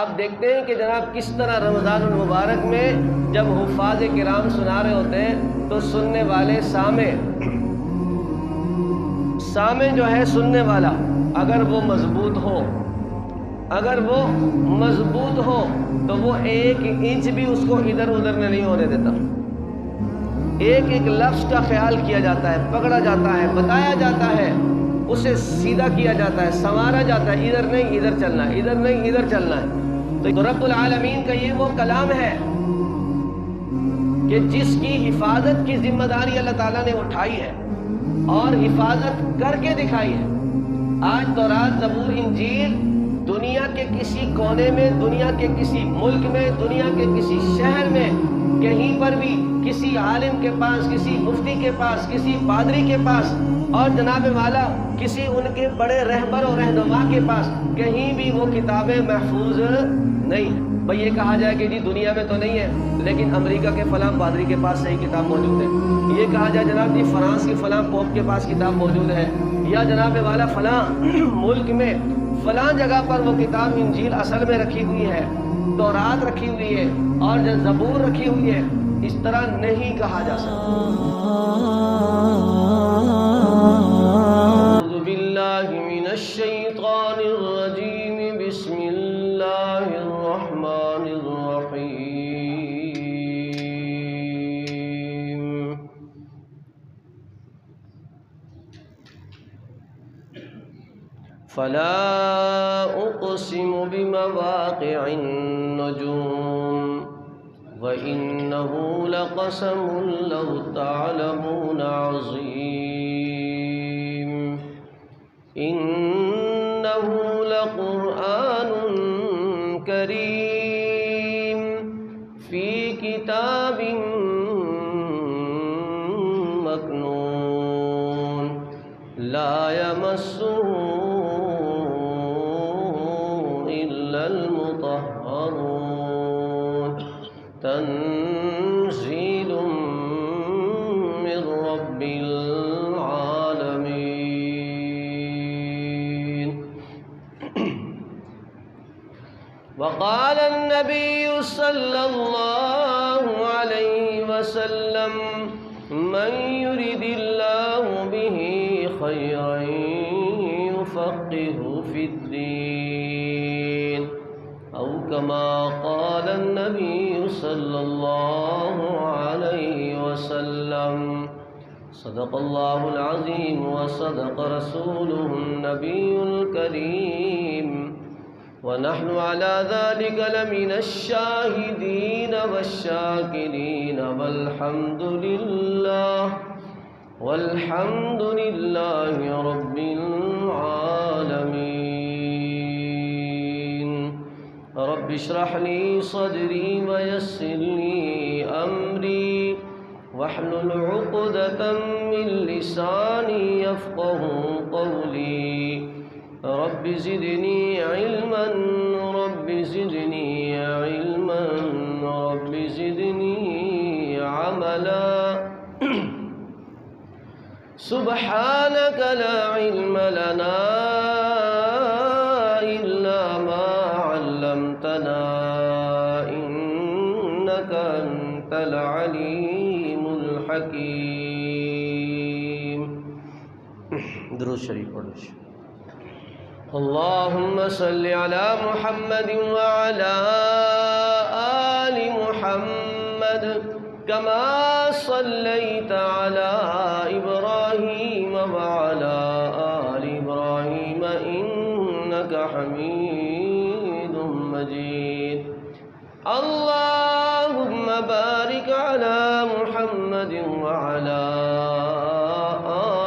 آپ دیکھتے ہیں کہ جناب کس طرح رمضان المبارک میں جب حفاظ کرام سنا رہے ہوتے ہیں تو سننے والے سامع جو ہے سننے والا اگر وہ مضبوط ہو تو وہ ایک انچ بھی اس کو ادھر ادھر نہیں ہونے دیتا. ایک ایک لفظ کا خیال کیا جاتا ہے، پکڑا جاتا ہے، بتایا جاتا ہے، اسے سیدھا کیا جاتا ہے، سنوارا جاتا ہے، ادھر نہیں ادھر چلنا ہے، ادھر نہیں ادھر چلنا ہے. تو رب العالمین کا یہ وہ کلام ہے کہ جس کی حفاظت کی ذمہ داری اللہ تعالیٰ نے اٹھائی ہے اور حفاظت کر کے دکھائی ہے. آج تورات، زبور، انجیل دنیا کے کسی کونے میں، دنیا کے کسی ملک میں، دنیا کے کسی شہر میں کہیں پر بھی کسی عالم کے پاس، کسی مفتی کے پاس، کسی پادری کے پاس اور جناب والا کسی ان کے بڑے رہبر اور رہنما کے پاس کہیں بھی وہ کتابیں محفوظ نہیں ہیں. بھئی یہ کہا جائے کہ جی دنیا میں تو نہیں ہے لیکن امریکہ کے فلاں پادری کے پاس صحیح کتاب موجود ہے. یہ کہا جائے جناب جی فرانس کے فلاں پوپ کے پاس کتاب موجود ہے، یا جناب والا فلاں ملک میں فلاں جگہ پر وہ کتاب انجیل اصل میں رکھی ہوئی ہے، تورات رکھی ہوئی ہے اور زبور رکھی ہوئی ہے. اس طرح نہیں کہا جا سکتا. اعوذ باللہ من الشیطان الرجیم، بسم اللہ الرحمن الرحیم. فلا اقسم بمواقع النجوم وإنه لقسم لو تعلمون عظيم. إنه لقرآن كريم في كتاب مكنون لا يمسه إلا المطهرون تنزيل من رب العالمين. وقال النبي صلى الله عليه وسلم من يرد الله به خيرا يفقهه في الدين أو كما قال النبي صلى الله عليه وسلم. صدق الله العظيم وصدق رسوله النبي الكريم ونحن على ذلك لمن الشاهدين والشاكرين والحمد لله رب العالمين. رب اشرح لي صدري ويسر لي أمري واحلل عقدة من لساني يفقه قولي. رب زدني علما رب زدني علما رب زدني عملا. سبحانك لا علم لنا إلا ما علمتنا إنك أنت العليم الحكيم. درود شریف پڑھو. اللهم صل على محمد وعلى آل محمد كما صليت على إبراهيم وعلى آل إبراهيم إنك حميد مجيد. اللهم بارك على محمد وعلى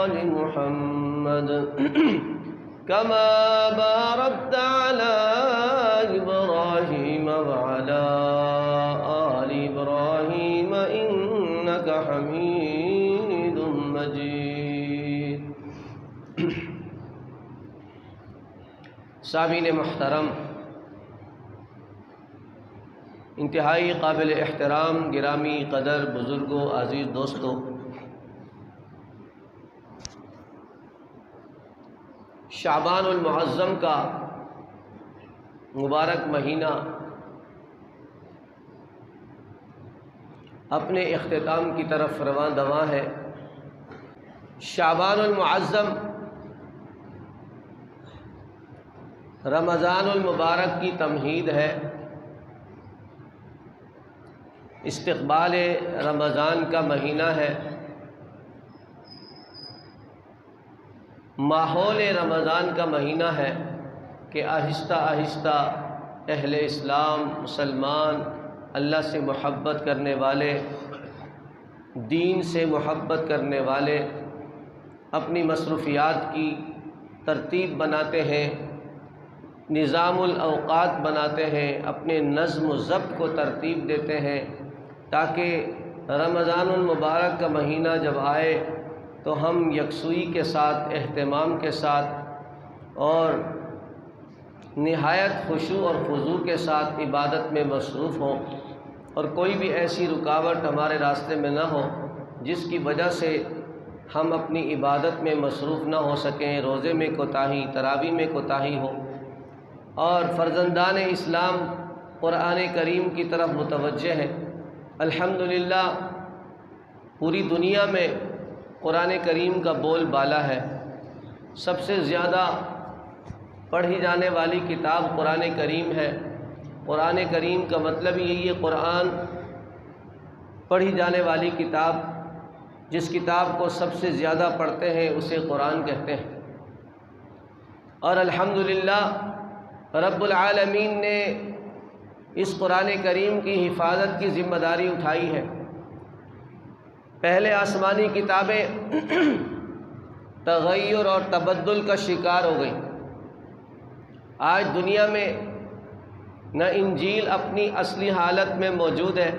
آل محمد كما باركت على إبراهيم وعلى آل إبراهيم إنك حميد مجيد. سامعین محترم، انتہائی قابل احترام گرامی قدر بزرگوں، عزیز دوستوں، شعبان المعظم کا مبارک مہینہ اپنے اختتام کی طرف رواں دواں ہے۔ شعبان المعظم رمضان المبارک کی تمہید ہے۔ استقبال رمضان کا مہینہ ہے، ماحول رمضان کا مہینہ ہے کہ آہستہ آہستہ اہل اسلام، مسلمان، اللہ سے محبت کرنے والے، دین سے محبت کرنے والے اپنی مصروفیات کی ترتیب بناتے ہیں، نظام الاوقات بناتے ہیں، اپنے نظم و ضبط کو ترتیب دیتے ہیں تاکہ رمضان المبارک کا مہینہ جب آئے تو ہم یکسوئی کے ساتھ، اہتمام کے ساتھ اور نہایت خشوع اور خضوع کے ساتھ عبادت میں مصروف ہوں، اور کوئی بھی ایسی رکاوٹ ہمارے راستے میں نہ ہو جس کی وجہ سے ہم اپنی عبادت میں مصروف نہ ہو سکیں، روزے میں کوتاہی، تراویح میں کوتاہی ہو، اور فرزندان اسلام قرآن کریم کی طرف متوجہ ہیں۔ الحمدللہ پوری دنیا میں قرآن کریم کا بول بالا ہے، سب سے زیادہ پڑھی جانے والی کتاب قرآن کریم ہے۔ قرآن کریم کا مطلب یہی ہے، قرآن پڑھی جانے والی کتاب، جس کتاب کو سب سے زیادہ پڑھتے ہیں اسے قرآن کہتے ہیں۔ اور الحمدللہ رب العالمین نے اس قرآن کریم کی حفاظت کی ذمہ داری اٹھائی ہے۔ پہلے آسمانی کتابیں تغیر اور تبدل کا شکار ہو گئیں۔ آج دنیا میں نہ انجیل اپنی اصلی حالت میں موجود ہے،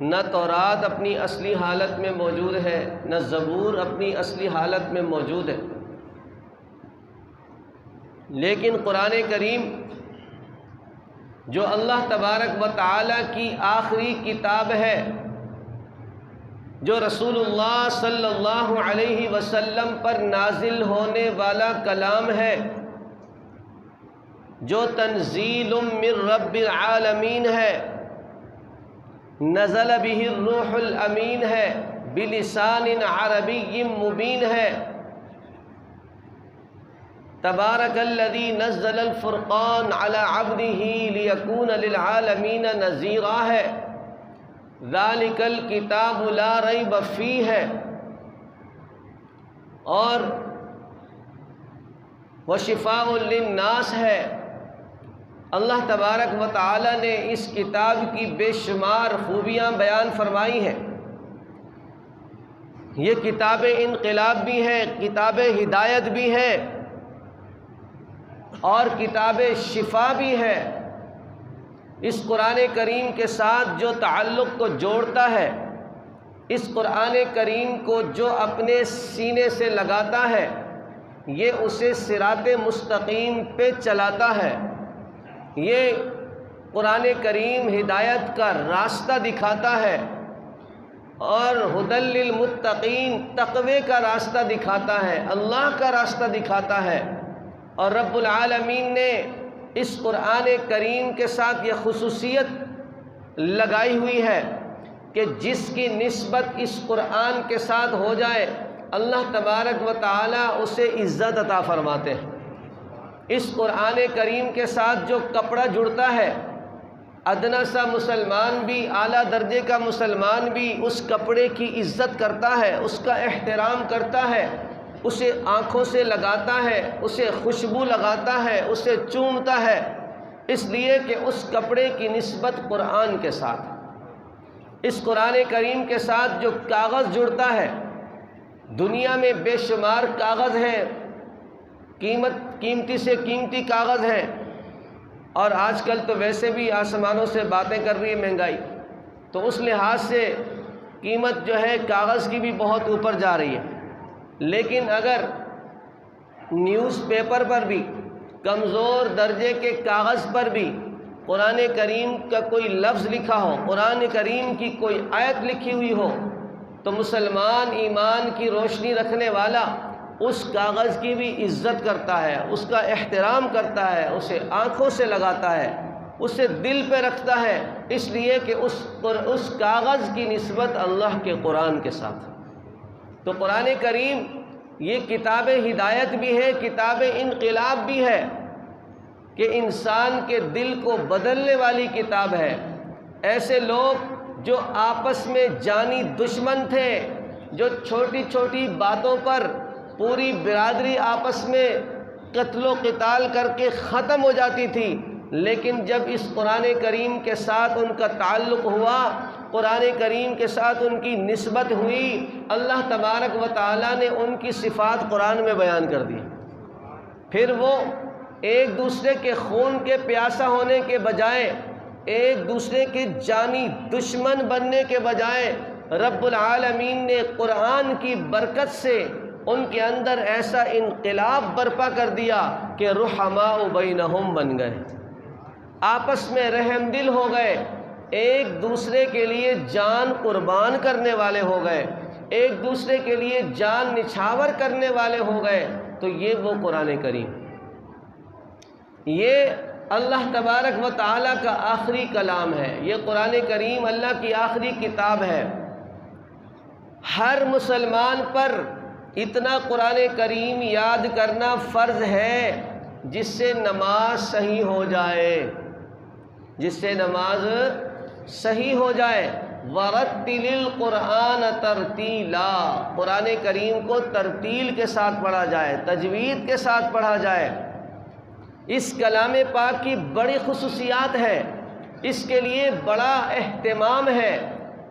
نہ تورات اپنی اصلی حالت میں موجود ہے، نہ زبور اپنی اصلی حالت میں موجود ہے، لیکن قرآن کریم جو اللہ تبارک و تعالیٰ کی آخری کتاب ہے، جو رسول اللہ صلی اللہ علیہ وسلم پر نازل ہونے والا کلام ہے، جو تنزیل من رب العالمین ہے، نزل بہ الروح الامین ہے، بلسان عربی مبین ہے، تبارک الذی نزل الفرقان علی عبدہ لیکون للعالمین نذیرا ہے، ذالک الکتاب لا ریب فیہ ہے، اور وشفاء للناس ہے۔ اللہ تبارک و تعالی نے اس کتاب کی بے شمار خوبیاں بیان فرمائی ہیں۔ یہ کتاب انقلاب بھی ہے، کتاب ہدایت بھی ہے، اور کتاب شفا بھی ہے۔ اس قرآن کریم کے ساتھ جو تعلق کو جوڑتا ہے، اس قرآن کریم کو جو اپنے سینے سے لگاتا ہے، یہ اسے صراط مستقیم پہ چلاتا ہے۔ یہ قرآن کریم ہدایت کا راستہ دکھاتا ہے، اور ھدی للمتقین تقوی کا راستہ دکھاتا ہے، اللہ کا راستہ دکھاتا ہے۔ اور رب العالمین نے اس قرآن کریم کے ساتھ یہ خصوصیت لگائی ہوئی ہے کہ جس کی نسبت اس قرآن کے ساتھ ہو جائے، اللہ تبارک و تعالی اسے عزت عطا فرماتے ہیں۔ اس قرآن کریم کے ساتھ جو کپڑا جڑتا ہے، ادنا سا مسلمان بھی، اعلیٰ درجے کا مسلمان بھی اس کپڑے کی عزت کرتا ہے، اس کا احترام کرتا ہے، اسے آنکھوں سے لگاتا ہے، اسے خوشبو لگاتا ہے، اسے چومتا ہے، اس لیے کہ اس کپڑے کی نسبت قرآن کے ساتھ۔ اس قرآن کریم کے ساتھ جو کاغذ جڑتا ہے، دنیا میں بے شمار کاغذ ہیں، قیمتی سے قیمتی کاغذ ہیں، اور آج کل تو ویسے بھی آسمانوں سے باتیں کر رہی ہے مہنگائی، تو اس لحاظ سے قیمت جو ہے کاغذ کی بھی بہت اوپر جا رہی ہے۔ لیکن اگر نیوز پیپر پر بھی، کمزور درجے کے کاغذ پر بھی قرآن کریم کا کوئی لفظ لکھا ہو، قرآن کریم کی کوئی آیت لکھی ہوئی ہو، تو مسلمان ایمان کی روشنی رکھنے والا اس کاغذ کی بھی عزت کرتا ہے، اس کا احترام کرتا ہے، اسے آنکھوں سے لگاتا ہے، اسے دل پہ رکھتا ہے، اس لیے کہ اس کاغذ کی نسبت اللہ کے قرآن کے ساتھ۔ تو قرآن کریم یہ کتاب ہدایت بھی ہے، کتاب انقلاب بھی ہے، کہ انسان کے دل کو بدلنے والی کتاب ہے۔ ایسے لوگ جو آپس میں جانی دشمن تھے، جو چھوٹی چھوٹی باتوں پر پوری برادری آپس میں قتل و قتال کر کے ختم ہو جاتی تھی، لیکن جب اس قرآن کریم کے ساتھ ان کا تعلق ہوا، قرآن کریم کے ساتھ ان کی نسبت ہوئی، اللہ تبارک و تعالیٰ نے ان کی صفات قرآن میں بیان کر دی۔ پھر وہ ایک دوسرے کے خون کے پیاسا ہونے کے بجائے، ایک دوسرے کے جانی دشمن بننے کے بجائے، رب العالمین نے قرآن کی برکت سے ان کے اندر ایسا انقلاب برپا کر دیا کہ رحماء بینہم بن گئے، آپس میں رحم دل ہو گئے، ایک دوسرے کے لیے جان قربان کرنے والے ہو گئے، ایک دوسرے کے لیے جان نچھاور کرنے والے ہو گئے۔ تو یہ وہ قرآن کریم، یہ اللہ تبارک و تعالیٰ کا آخری کلام ہے، یہ قرآن کریم اللہ کی آخری کتاب ہے۔ ہر مسلمان پر اتنا قرآن کریم یاد کرنا فرض ہے جس سے نماز صحیح ہو جائے، جس سے نماز صحیح ہو جائے۔ وَرَتِّلِ الْقُرْآنَ تَرْتِيلًا، قرآن کریم کو ترتیل کے ساتھ پڑھا جائے، تجوید کے ساتھ پڑھا جائے۔ اس کلام پاک کی بڑی خصوصیات ہے، اس کے لیے بڑا اہتمام ہے،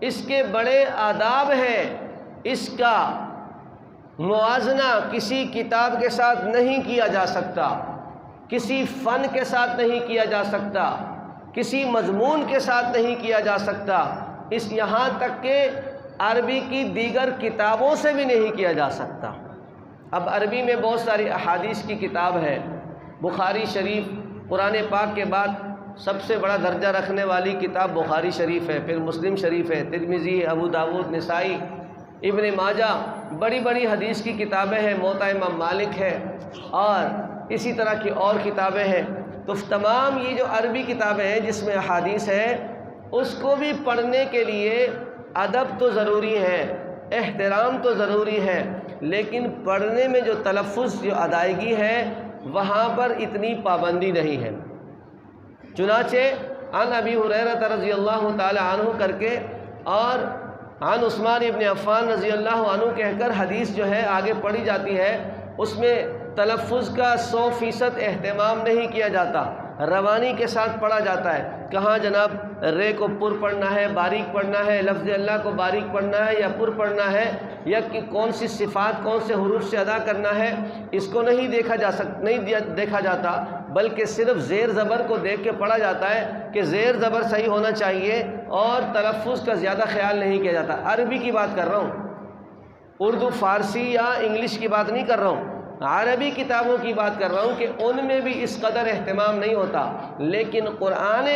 اس کے بڑے آداب ہیں، اس کا موازنہ کسی کتاب کے ساتھ نہیں کیا جا سکتا، کسی فن کے ساتھ نہیں کیا جا سکتا، کسی مضمون کے ساتھ نہیں کیا جا سکتا، اس یہاں تک کہ عربی کی دیگر کتابوں سے بھی نہیں کیا جا سکتا۔ اب عربی میں بہت ساری احادیث کی کتاب ہے، بخاری شریف قرآن پاک کے بعد سب سے بڑا درجہ رکھنے والی کتاب بخاری شریف ہے، پھر مسلم شریف ہے، ترمذی، ابو داود، نسائی، ابن ماجہ، بڑی بڑی حدیث کی کتابیں ہیں، موطا امام مالک ہے، اور اسی طرح کی اور کتابیں ہیں۔ تو تمام یہ جو عربی کتابیں ہیں جس میں احادیث ہے، اس کو بھی پڑھنے کے لیے ادب تو ضروری ہے، احترام تو ضروری ہے، لیکن پڑھنے میں جو تلفظ، جو ادائیگی ہے، وہاں پر اتنی پابندی نہیں ہے۔ چنانچہ عن ابی ہریرہ رضی اللہ تعالی عنہ کر کے اور عن عثمان ابن عفان رضی اللہ عنہ کہہ کر حدیث جو ہے آگے پڑھی جاتی ہے، اس میں تلفظ کا 100% اہتمام نہیں کیا جاتا، روانی کے ساتھ پڑھا جاتا ہے۔ کہاں جناب رے کو پر پڑھنا ہے، باریک پڑھنا ہے، لفظ اللہ کو باریک پڑھنا ہے یا پر پڑھنا ہے، یا کہ کون سی صفات کون سے حروف سے ادا کرنا ہے، اس کو نہیں دیکھا جاتا، بلکہ صرف زیر زبر کو دیکھ کے پڑھا جاتا ہے کہ زیر زبر صحیح ہونا چاہیے، اور تلفظ کا زیادہ خیال نہیں کیا جاتا۔ عربی کی بات کر رہا ہوں، اردو، فارسی یا انگلش کی بات نہیں کر رہا ہوں، عربی کتابوں کی بات کر رہا ہوں کہ ان میں بھی اس قدر اہتمام نہیں ہوتا۔ لیکن قرآن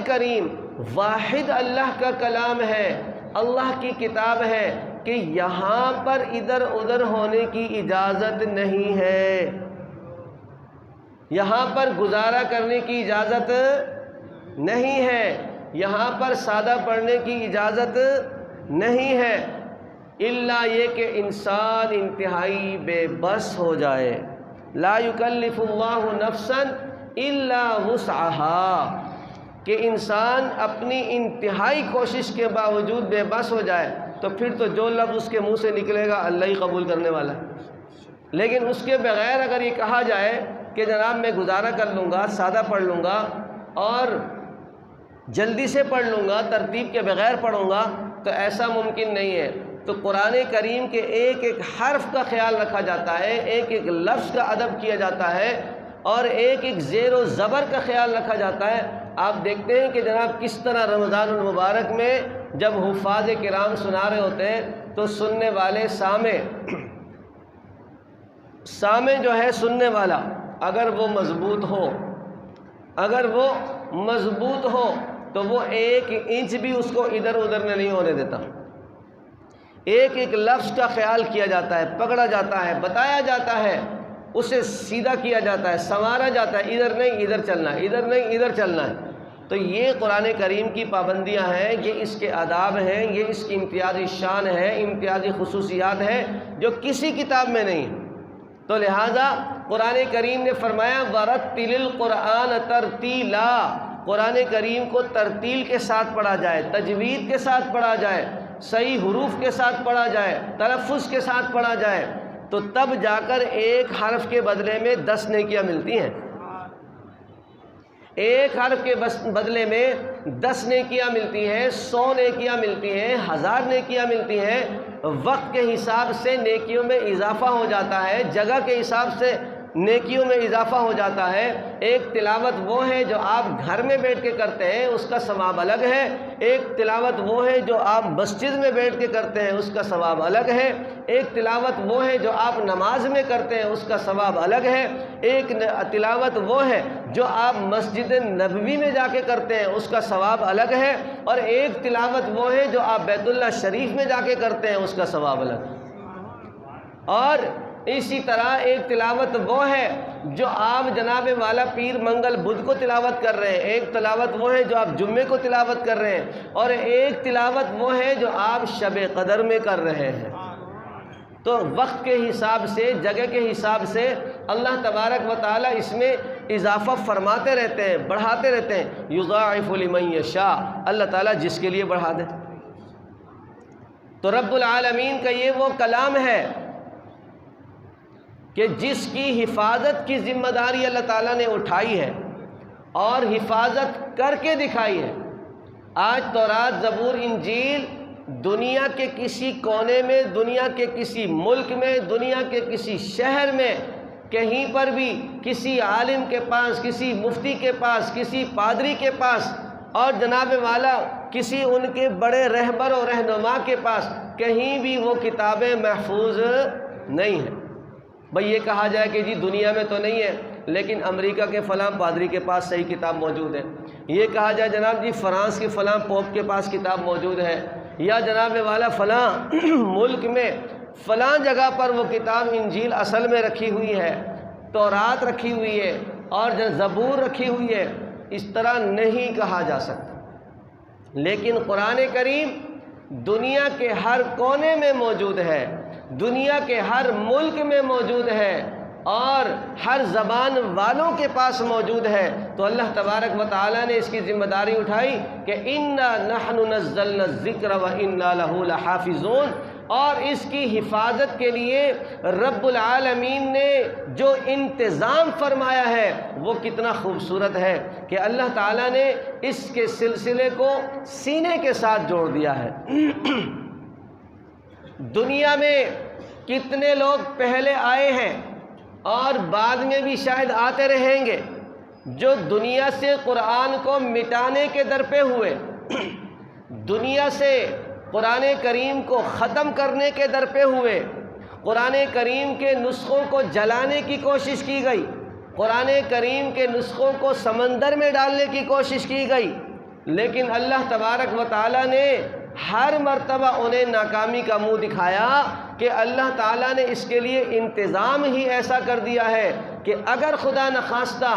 کریم واحد اللہ کا کلام ہے، اللہ کی کتاب ہے، کہ یہاں پر ادھر ادھر ہونے کی اجازت نہیں ہے، یہاں پر گزارا کرنے کی اجازت نہیں ہے، یہاں پر سادہ پڑھنے کی اجازت نہیں ہے، الا یہ کہ انسان انتہائی بے بس ہو جائے۔ لا یکلف اللہ نفسا الا وسعها، کہ انسان اپنی انتہائی کوشش کے باوجود بے بس ہو جائے، تو پھر تو جو لفظ اس کے منہ سے نکلے گا اللہ ہی قبول کرنے والا ہے۔ لیکن اس کے بغیر اگر یہ کہا جائے کہ جناب میں گزارا کر لوں گا، سادہ پڑھ لوں گا اور جلدی سے پڑھ لوں گا، ترتیب کے بغیر پڑھوں گا، تو ایسا ممکن نہیں ہے۔ تو قرآن کریم کے ایک ایک حرف کا خیال رکھا جاتا ہے، ایک ایک لفظ کا ادب کیا جاتا ہے، اور ایک ایک زیر و زبر کا خیال رکھا جاتا ہے۔ آپ دیکھتے ہیں کہ جناب کس طرح رمضان المبارک میں جب حفاظ کرام سنا رہے ہوتے ہیں تو سننے والے سامع جو ہے سننے والا، اگر وہ مضبوط ہو تو وہ ایک انچ بھی اس کو ادھر ادھر نہیں ہونے دیتا، ایک ایک لفظ کا خیال کیا جاتا ہے، پکڑا جاتا ہے، بتایا جاتا ہے، اسے سیدھا کیا جاتا ہے، سنوارا جاتا ہے، ادھر نہیں ادھر چلنا ہے، ادھر نہیں ادھر چلنا ہے۔ تو یہ قرآن کریم کی پابندیاں ہیں، یہ اس کے آداب ہیں، یہ اس کی امتیازی شان ہے، امتیازی خصوصیات ہیں جو کسی کتاب میں نہیں۔ تو لہٰذا قرآن کریم نے فرمایا وَرَتِّلِ الْقُرْآنَ تَرْتِيلًا، قرآن کریم کو ترتیل کے ساتھ پڑھا جائے، تجوید کے ساتھ پڑھا جائے، صحیح حروف کے ساتھ پڑھا جائے، تلفظ کے ساتھ پڑھا جائے، تو تب جا کر ایک حرف کے بدلے میں 10 نیکیاں ملتی ہیں۔ ایک حرف کے بدلے میں 10 نیکیاں ملتی ہیں، 100 نیکیاں ملتی ہیں، 1000 نیکیاں ملتی ہیں۔ وقت کے حساب سے نیکیوں میں اضافہ ہو جاتا ہے، جگہ کے حساب سے نیکیوں میں اضافہ ہو جاتا ہے۔ ایک تلاوت وہ ہے جو آپ گھر میں بیٹھ کے کرتے ہیں، اس کا ثواب الگ ہے۔ ایک تلاوت وہ ہے جو آپ مسجد میں بیٹھ کے کرتے ہیں، اس کا ثواب الگ ہے۔ ایک تلاوت وہ ہے جو آپ نماز میں کرتے ہیں، اس کا ثواب الگ ہے۔ ایک تلاوت وہ ہے جو آپ مسجد نبوی میں جا کے کرتے ہیں، اس کا ثواب الگ ہے۔ اور ایک تلاوت وہ ہے جو آپ بیت اللہ شریف میں جا کے کرتے ہیں، اس کا ثواب الگ ہے۔ اور اسی طرح ایک تلاوت وہ ہے جو آپ جناب والا پیر منگل بدھ کو تلاوت کر رہے ہیں، ایک تلاوت وہ ہے جو آپ جمعے کو تلاوت کر رہے ہیں، اور ایک تلاوت وہ ہے جو آپ شب قدر میں کر رہے ہیں۔ تو وقت کے حساب سے، جگہ کے حساب سے اللہ تبارک و تعالیٰ اس میں اضافہ فرماتے رہتے ہیں، بڑھاتے رہتے ہیں۔ یضاعف لمن یشاء، اللہ تعالیٰ جس کے لیے بڑھا دے۔ تو رب العالمین کا یہ وہ کلام ہے کہ جس کی حفاظت کی ذمہ داری اللہ تعالیٰ نے اٹھائی ہے اور حفاظت کر کے دکھائی ہے۔ آج تورات، زبور، انجیل دنیا کے کسی کونے میں، دنیا کے کسی ملک میں، دنیا کے کسی شہر میں کہیں پر بھی کسی عالم کے پاس، کسی مفتی کے پاس، کسی پادری کے پاس، اور جناب والا کسی ان کے بڑے رہبر و رہنما کے پاس کہیں بھی وہ کتابیں محفوظ نہیں ہیں۔ بھئی یہ کہا جائے کہ جی دنیا میں تو نہیں ہے، لیکن امریکہ کے فلاں پادری کے پاس صحیح کتاب موجود ہے۔ یہ کہا جائے جناب جی فرانس کے فلاں پوپ کے پاس کتاب موجود ہے، یا جناب والا فلاں ملک میں فلاں جگہ پر وہ کتاب انجیل اصل میں رکھی ہوئی ہے، تورات رکھی ہوئی ہے، اور زبور رکھی ہوئی ہے۔ اس طرح نہیں کہا جا سکتا۔ لیکن قرآن کریم دنیا کے ہر کونے میں موجود ہے، دنیا کے ہر ملک میں موجود ہے، اور ہر زبان والوں کے پاس موجود ہے۔ تو اللہ تبارک و تعالیٰ نے اس کی ذمہ داری اٹھائی کہ اِنَّا نَحْنُ نَزَّلْنَا الذِّكْرَ وَإِنَّا لَهُ لَحَافِظُونَ، اور اس کی حفاظت کے لیے رب العالمین نے جو انتظام فرمایا ہے وہ کتنا خوبصورت ہے کہ اللہ تعالیٰ نے اس کے سلسلے کو سینے کے ساتھ جوڑ دیا ہے۔ دنیا میں کتنے لوگ پہلے آئے ہیں اور بعد میں بھی شاید آتے رہیں گے جو دنیا سے قرآن کو مٹانے کے در پہ ہوئے، دنیا سے قرآن کریم کو ختم کرنے کے در پہ ہوئے، قرآن کریم کے نسخوں کو جلانے کی کوشش کی گئی، قرآن کریم کے نسخوں کو سمندر میں ڈالنے کی کوشش کی گئی، لیکن اللہ تبارک و تعالیٰ نے ہر مرتبہ انہیں ناکامی کا منہ دکھایا کہ اللہ تعالیٰ نے اس کے لیے انتظام ہی ایسا کر دیا ہے کہ اگر خدا نخواستہ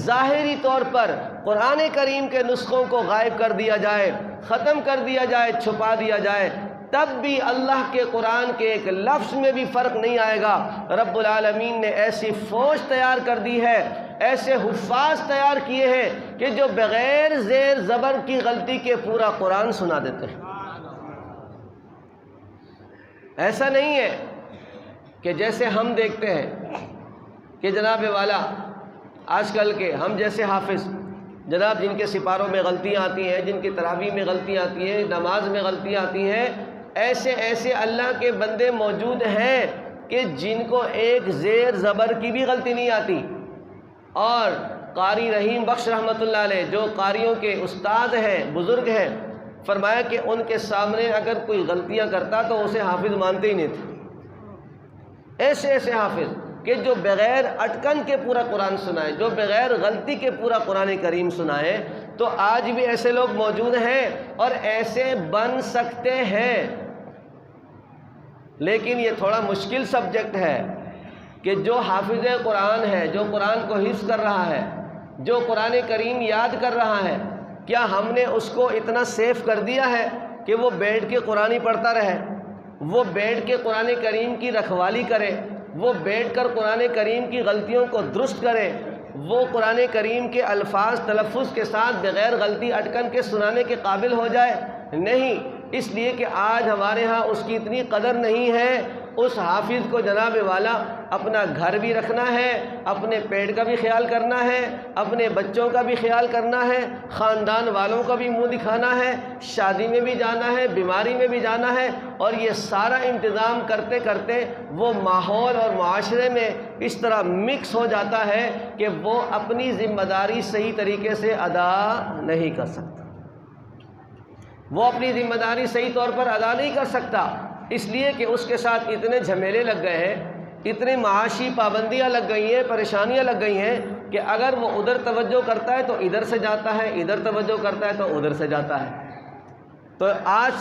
ظاہری طور پر قرآن کریم کے نسخوں کو غائب کر دیا جائے، ختم کر دیا جائے، چھپا دیا جائے، تب بھی اللہ کے قرآن کے ایک لفظ میں بھی فرق نہیں آئے گا۔ رب العالمین نے ایسی فوج تیار کر دی ہے، ایسے حفاظ تیار کیے ہیں کہ جو بغیر زیر زبر کی غلطی کے پورا قرآن سنا دیتے ہیں۔ ایسا نہیں ہے کہ جیسے ہم دیکھتے ہیں کہ جناب والا آج کل کے ہم جیسے حافظ جناب جن کے سپاروں میں غلطیاں آتی ہیں، جن کی تراویح میں غلطیاں آتی ہیں، نماز میں غلطیاں آتی ہیں، ایسے اللہ کے بندے موجود ہیں کہ جن کو ایک زیر زبر کی بھی غلطی نہیں آتی۔ اور قاری رحیم بخش رحمۃ اللہ علیہ جو قاریوں کے استاد ہیں، بزرگ ہیں، فرمایا کہ ان کے سامنے اگر کوئی غلطیاں کرتا تو اسے حافظ مانتے ہی نہیں تھے۔ ایسے حافظ کہ جو بغیر اٹکن کے پورا قرآن سنائے، جو بغیر غلطی کے پورا قرآن کریم سنائے۔ تو آج بھی ایسے لوگ موجود ہیں اور ایسے بن سکتے ہیں۔ لیکن یہ تھوڑا مشکل سبجیکٹ ہے کہ جو حافظ قرآن ہے، جو قرآن کو حفظ کر رہا ہے، جو قرآن کریم یاد کر رہا ہے، کیا ہم نے اس کو اتنا سیف کر دیا ہے کہ وہ بیٹھ کے قرآن ہی پڑھتا رہے، وہ بیٹھ کے قرآن کریم کی رکھوالی کرے، وہ بیٹھ کر قرآن کریم کی غلطیوں کو درست کرے، وہ قرآن کریم کے الفاظ تلفظ کے ساتھ بغیر غلطی اٹکن کے سنانے کے قابل ہو جائے؟ نہیں، اس لیے کہ آج ہمارے ہاں اس کی اتنی قدر نہیں ہے۔ اس حافظ کو جناب والا اپنا گھر بھی رکھنا ہے، اپنے پیٹ کا بھی خیال کرنا ہے، اپنے بچوں کا بھی خیال کرنا ہے، خاندان والوں کا بھی منہ دکھانا ہے، شادی میں بھی جانا ہے، بیماری میں بھی جانا ہے، اور یہ سارا انتظام کرتے کرتے وہ ماحول اور معاشرے میں اس طرح مکس ہو جاتا ہے کہ وہ اپنی ذمہ داری صحیح طریقے سے ادا نہیں کر سکتا، وہ اپنی ذمہ داری صحیح طور پر ادا نہیں کر سکتا، اس لیے کہ اس کے ساتھ اتنے جھمیلے لگ گئے ہیں، اتنی معاشی پابندیاں لگ گئی ہیں، پریشانیاں لگ گئی ہیں کہ اگر وہ ادھر توجہ کرتا ہے تو ادھر سے جاتا ہے، ادھر توجہ کرتا ہے تو ادھر سے جاتا ہے۔ تو آج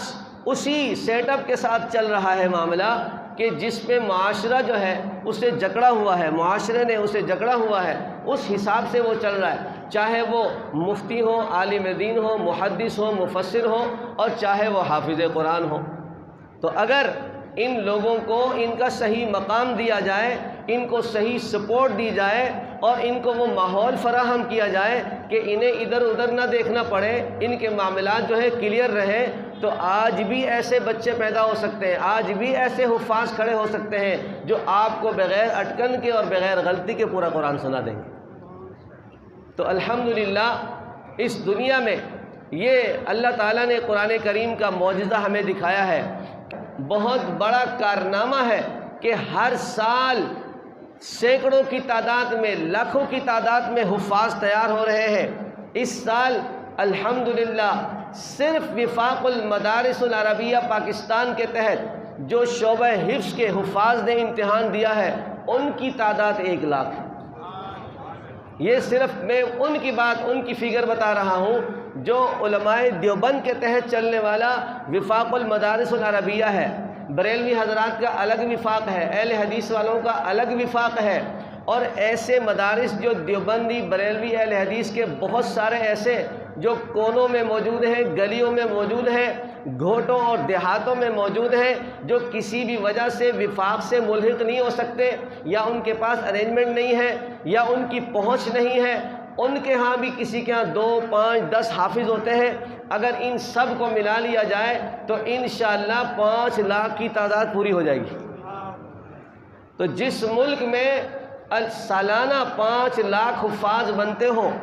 اسی سیٹ اپ کے ساتھ چل رہا ہے معاملہ کہ جس میں معاشرہ جو ہے اسے جکڑا ہوا ہے، معاشرے نے اسے جکڑا ہوا ہے، اس حساب سے وہ چل رہا ہے، چاہے وہ مفتی ہو، عالم دین ہو، محدث ہو، مفسر ہو، اور چاہے وہ حافظ قرآن ہو۔ تو اگر ان لوگوں کو ان کا صحیح مقام دیا جائے، ان کو صحیح سپورٹ دی جائے، اور ان کو وہ ماحول فراہم کیا جائے کہ انہیں ادھر ادھر نہ دیکھنا پڑے، ان کے معاملات جو ہے کلیئر رہیں، تو آج بھی ایسے بچے پیدا ہو سکتے ہیں، آج بھی ایسے حفاظ کھڑے ہو سکتے ہیں جو آپ کو بغیر اٹکن کے اور بغیر غلطی کے پورا قرآن سنا دیں گے۔ تو الحمدللہ اس دنیا میں یہ اللہ تعالیٰ نے قرآن کریم کا معجزہ ہمیں دکھایا ہے، بہت بڑا کارنامہ ہے کہ ہر سال سینکڑوں کی تعداد میں، لاکھوں کی تعداد میں حفاظ تیار ہو رہے ہیں۔ اس سال الحمدللہ صرف وفاق المدارس العربیہ پاکستان کے تحت جو شعبہ حفظ کے حفاظ نے امتحان دیا ہے ان کی تعداد 1 لاکھ ہے۔ یہ صرف میں ان کی بات، ان کی فگر بتا رہا ہوں جو علماء دیوبند کے تحت چلنے والا وفاق المدارس العربیہ ہے۔ بریلوی حضرات کا الگ وفاق ہے، اہل حدیث والوں کا الگ وفاق ہے، اور ایسے مدارس جو دیوبندی، بریلوی، اہل حدیث کے بہت سارے ایسے جو کونوں میں موجود ہیں، گلیوں میں موجود ہیں، گھوٹوں اور دیہاتوں میں موجود ہیں، جو کسی بھی وجہ سے وفاق سے ملحق نہیں ہو سکتے، یا ان کے پاس ارینجمنٹ نہیں ہے، یا ان کی پہنچ نہیں ہے، ان کے ہاں بھی کسی کے ہاں 2، 5، 10 حافظ ہوتے ہیں۔ اگر ان سب کو ملا لیا جائے تو انشاءاللہ 5 لاکھ کی تعداد پوری ہو جائے گی۔ تو جس ملک میں سالانہ 5 لاکھ حفاظ بنتے ہوں،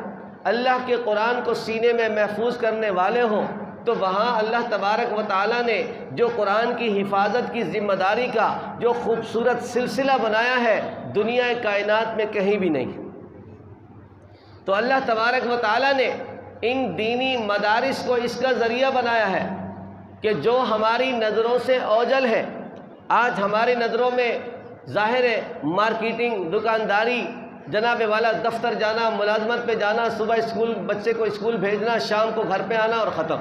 اللہ کے قرآن کو سینے میں محفوظ کرنے والے ہوں، تو وہاں اللہ تبارک و تعالیٰ نے جو قرآن کی حفاظت کی ذمہ داری کا جو خوبصورت سلسلہ بنایا ہے، دنیا کائنات میں کہیں بھی نہیں۔ تو اللہ تبارک و تعالیٰ نے ان دینی مدارس کو اس کا ذریعہ بنایا ہے کہ جو ہماری نظروں سے اوجھل ہے، آج ہماری نظروں میں ظاہر ہے مارکیٹنگ، دکانداری، جناب والا دفتر جانا، ملازمت پہ جانا، صبح اسکول بچے کو اسکول بھیجنا، شام کو گھر پہ آنا اور ختم۔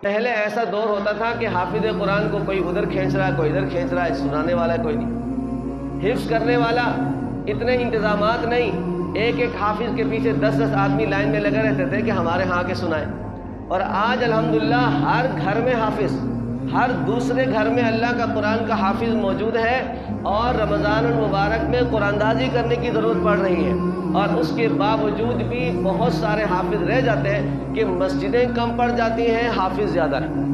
پہلے ایسا دور ہوتا تھا کہ حافظ قرآن کو کوئی ادھر کھینچ رہا ہے، کوئی ادھر کھینچ رہا ہے، سنانے والا کوئی نہیں، حفظ کرنے والا، اتنے انتظامات نہیں، ایک ایک حافظ کے پیچھے 10 آدمی لائن میں لگے رہتے تھے کہ ہمارے ہاں کے سنائیں۔ اور آج الحمدللہ ہر گھر میں حافظ، ہر دوسرے گھر میں اللہ کا قرآن کا حافظ موجود ہے، اور رمضان المبارک میں قرآن دازی کرنے کی ضرورت پڑ رہی ہے، اور اس کے باوجود بھی بہت سارے حافظ رہ جاتے ہیں کہ مسجدیں کم پڑ جاتی ہیں، حافظ زیادہ ہے،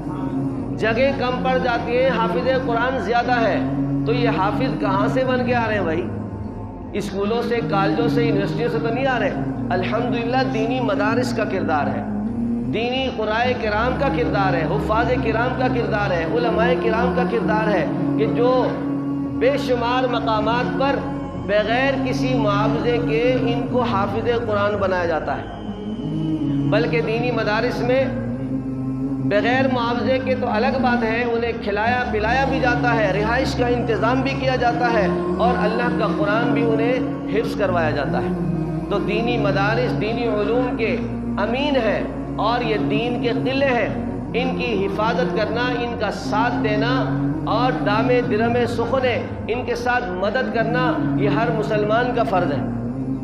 جگہ کم پڑ جاتی ہیں، حافظ قرآن زیادہ ہے۔ تو یہ حافظ کہاں سے بن کے آ رہے ہیں بھائی؟ اسکولوں سے، کالجوں سے، یونیورسٹیوں سے تو نہیں آ رہے۔ الحمدللہ دینی مدارس کا کردار ہے، دینی قرائے کرام کا کردار ہے، حفاظ کرام کا کردار ہے، علماء کرام کا کردار ہے کہ جو بے شمار مقامات پر بغیر کسی معاوضے کے ان کو حافظ قرآن بنایا جاتا ہے، بلکہ دینی مدارس میں بغیر معاوضے کے تو الگ بات ہے، انہیں کھلایا پلایا بھی جاتا ہے، رہائش کا انتظام بھی کیا جاتا ہے، اور اللہ کا قرآن بھی انہیں حفظ کروایا جاتا ہے۔ تو دینی مدارس دینی علوم کے امین ہیں، اور یہ دین کے قلعے ہیں، ان کی حفاظت کرنا، ان کا ساتھ دینا اور دامے درمے سخنے ان کے ساتھ مدد کرنا یہ ہر مسلمان کا فرض ہے۔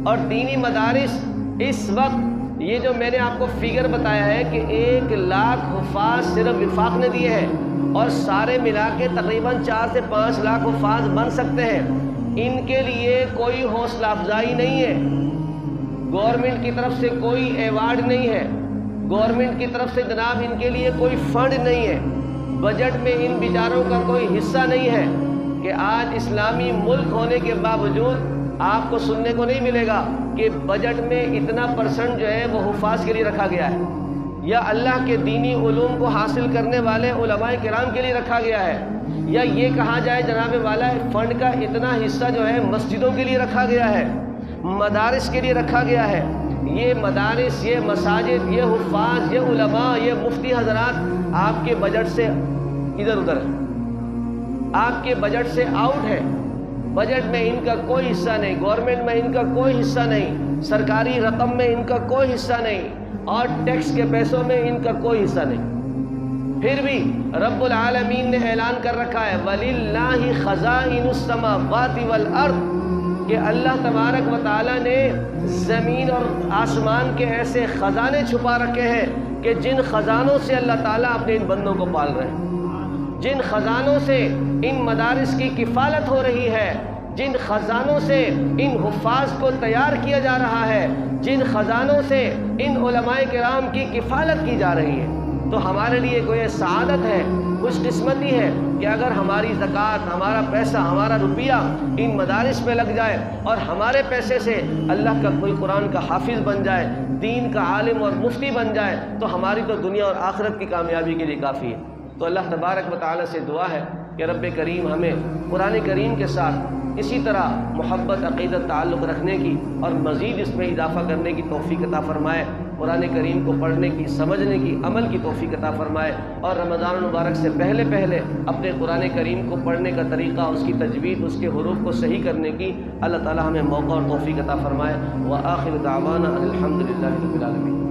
اور دینی مدارس اس وقت یہ جو میں نے آپ کو فگر بتایا ہے کہ 1 لاکھ حفاظ صرف وفاق نے دیے ہیں اور سارے ملا کے تقریباً 4 سے 5 لاکھ حفاظ بن سکتے ہیں، ان کے لیے کوئی حوصلہ افزائی نہیں ہے، گورنمنٹ کی طرف سے کوئی ایوارڈ نہیں ہے، گورنمنٹ کی طرف سے جناب ان کے لیے کوئی فنڈ نہیں ہے، بجٹ میں ان بیچاروں کا کوئی حصہ نہیں ہے کہ آج اسلامی ملک ہونے کے باوجود آپ کو سننے کو نہیں ملے گا کہ بجٹ میں اتنا % جو ہے وہ حفاظ کے لیے رکھا گیا ہے، یا اللہ کے دینی علوم کو حاصل کرنے والے علماء کرام کے لیے رکھا گیا ہے، یا یہ کہا جائے جناب والا فنڈ کا اتنا حصہ جو ہے مسجدوں کے لیے رکھا گیا ہے، مدارس کے لیے رکھا گیا ہے۔ یہ مدارس، یہ مساجد، یہ حفاظ، یہ علماء، یہ مفتی حضرات آپ کے بجٹ سے ادھر ادھر ہے، آپ کے بجٹ سے آؤٹ ہے، بجٹ میں ان کا کوئی حصہ نہیں، گورنمنٹ میں ان کا کوئی حصہ نہیں، سرکاری رقم میں ان کا کوئی حصہ نہیں، اور ٹیکس کے پیسوں میں ان کا کوئی حصہ نہیں۔ پھر بھی رب العالمین نے اعلان کر رکھا ہے وَلِلَّهِ خَزَائِنُ السَّمَاوَاتِ وَالْأَرْضِ، کہ اللہ تبارک و تعالیٰ نے زمین اور آسمان کے ایسے خزانے چھپا رکھے ہیں کہ جن خزانوں سے اللہ تعالیٰ اپنے ان بندوں کو پال رہے ہیں، جن خزانوں سے ان مدارس کی کفالت ہو رہی ہے، جن خزانوں سے ان حفاظ کو تیار کیا جا رہا ہے، جن خزانوں سے ان علماء کرام کی کفالت کی جا رہی ہے، تو ہمارے لیے کوئی سعادت ہے، خوش قسمتی ہے کہ اگر ہماری زکوٰۃ، ہمارا پیسہ، ہمارا روپیہ ان مدارس میں لگ جائے اور ہمارے پیسے سے اللہ کا کوئی قرآن کا حافظ بن جائے، دین کا عالم اور مفتی بن جائے، تو ہماری تو دنیا اور آخرت کی کامیابی کے لیے کافی ہے۔ تو اللہ تبارک و تعالیٰ سے دعا ہے کہ رب کریم ہمیں قرآن کریم کے ساتھ اسی طرح محبت، عقیدت، تعلق رکھنے کی اور مزید اس میں اضافہ کرنے کی توفیق عطا فرمائے، قرآن کریم کو پڑھنے کی، سمجھنے کی، عمل کی توفیق عطا فرمائے، اور رمضان المبارک سے پہلے اپنے قرآن کریم کو پڑھنے کا طریقہ، اس کی تجوید، اس کے حروف کو صحیح کرنے کی اللہ تعالی ہمیں موقع اور توفیق عطا فرمائے۔ وآخر دعوانا الحمدللہ رب العالمین۔